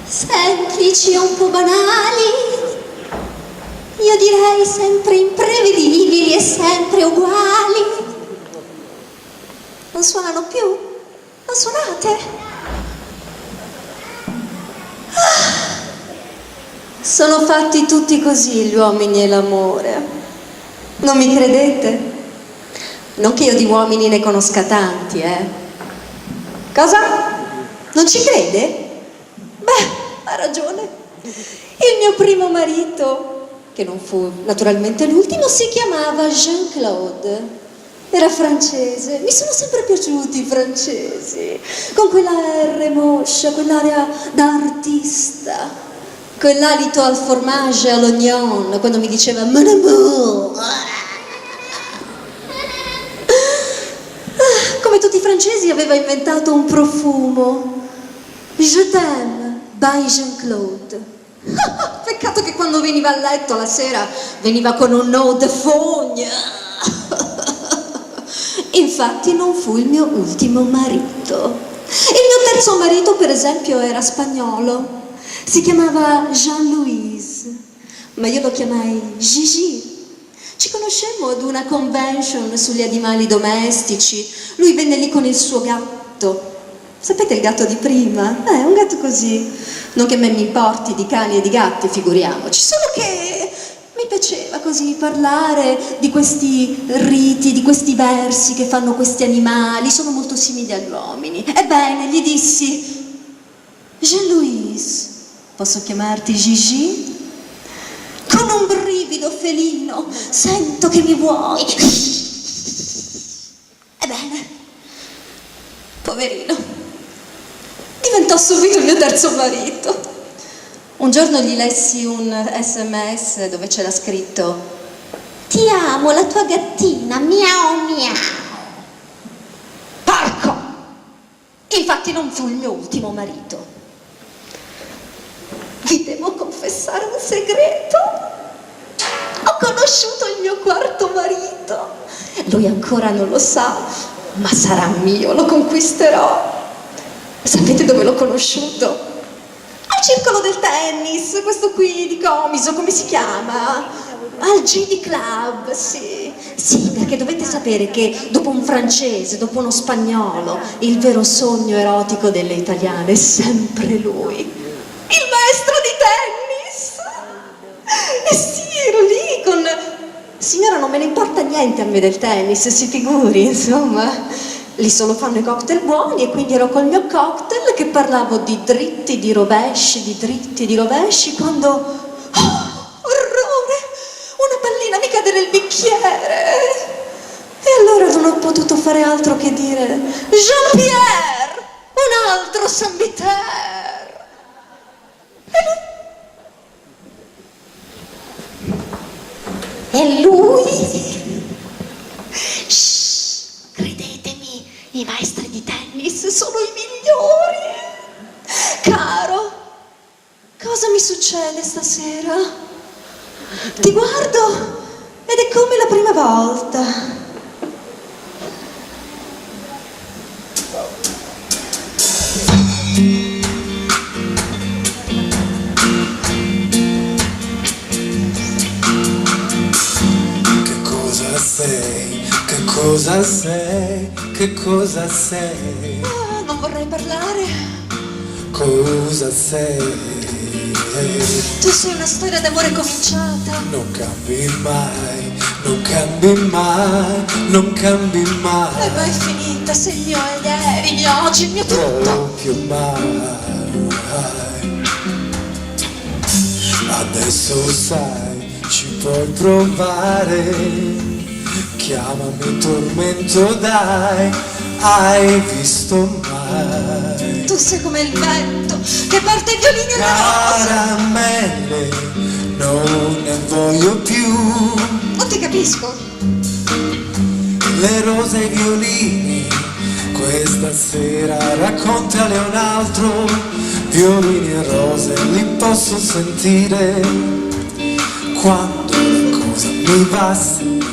semplici e un po' banali, io direi sempre imprevedibili e sempre uguali. Non suonano più? Non suonate? Sono fatti tutti così gli uomini e l'amore. Non mi credete? Non che io di uomini ne conosca tanti, Cosa? Non ci crede? Beh, ha ragione. Il mio primo marito, che non fu naturalmente l'ultimo, si chiamava Jean-Claude. Era francese. Mi sono sempre piaciuti i francesi, con quella R moscia, quell'area da artista, quell'alito al formage e all'oignon, quando mi diceva mon amour. Come tutti i francesi aveva inventato un profumo. Je t'aime by Jean-Claude. Peccato che quando veniva a letto la sera veniva con un eau de fogne. Infatti non fu il mio ultimo marito. Il mio terzo marito, per esempio, era spagnolo. Si chiamava Jean-Louis, ma io lo chiamai Gigi. Ci conoscemmo ad una convention sugli animali domestici. Lui venne lì con il suo gatto. Sapete il gatto di prima? Un gatto così. Non che a me mi importi di cani e di gatti, figuriamoci. Solo che mi piaceva così parlare di questi riti, di questi versi che fanno questi animali. Sono molto simili agli uomini. Ebbene, gli dissi: Jean-Louis, posso chiamarti Gigi? Con un brivido felino, sento che mi vuoi. Ebbene, poverino, diventò subito il mio terzo marito. Un giorno gli lessi un SMS dove c'era scritto: ti amo, la tua gattina, miau miau. Porco! Infatti non fu il mio ultimo marito. Vi devo confessare un segreto. Ho conosciuto il mio quarto marito. Lui ancora non lo sa, ma sarà mio, lo conquisterò. Sapete dove l'ho conosciuto? Al circolo del tennis, questo qui di Comiso, come si chiama? Al GD Club, sì. Sì, perché dovete sapere che dopo un francese, dopo uno spagnolo, il vero sogno erotico delle italiane è sempre lui. Il maestro di tennis! E sì, ero lì con... Signora, non me ne importa niente a me del tennis, si figuri, insomma. Lì solo fanno i cocktail buoni e quindi ero col mio cocktail che parlavo di dritti, di rovesci, di dritti, di rovesci, quando... orrore! Una pallina mi cade nel bicchiere! E allora non ho potuto fare altro che dire: Jean-Pierre! Un altro Saint-Vitère! E lui? Shh, credetemi, i maestri di tennis sono i migliori. Caro, cosa mi succede stasera? Ti guardo ed è come la prima volta. Che cosa sei? Che cosa sei? Non vorrei parlare. Cosa sei? Tu sei una storia d'amore cominciata. Non cambi mai, non cambi mai, non cambi mai. E poi è finita, sei il mio ieri, il mio oggi, il mio tutto. Proprio mai. Adesso sai, ci puoi provare. Chiamami tormento, dai, hai visto mai? Tu sei come il vento che porta i violini alla Caramelle, non ne voglio più. Non ti capisco. Le rose e i violini, questa sera raccontale un altro. Violini e rose li posso sentire. Quando la cosa mi va, se mi va.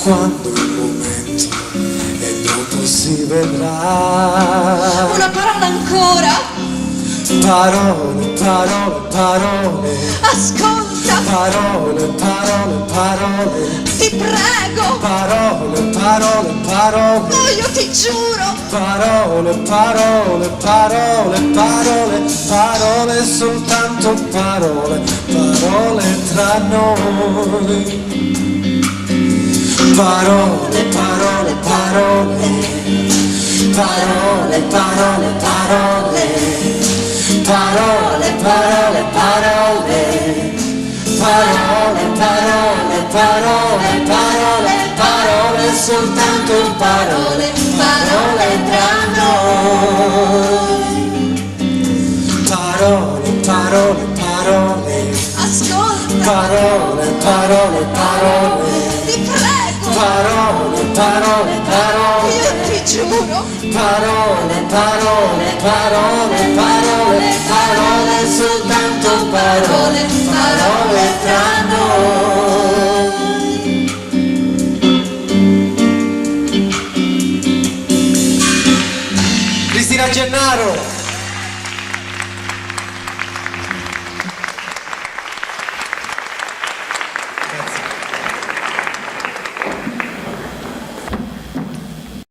Quando il momento e dopo si vedrà. Una parola ancora. Parole, parole, parole. Ascolta, Parole, parole, parole. ti prego. Parole, parole, parole. Oh, io ti giuro. Parole, parole, parole, parole, parole, soltanto parole, parole tra noi. Parole, parole, parole, parole, parole, parole, parole, parole, parole, parole, parole, parole, parole, parole, soltanto parole, parole tra noi. Parole, parole, parole. Ascolta, Parole, parole, parole. ti prego. Parole, parole, parole. Io ti giuro. Parole, parole, parole, parole, parole, soltanto parole, parole tra noi. Cristina Gennaro.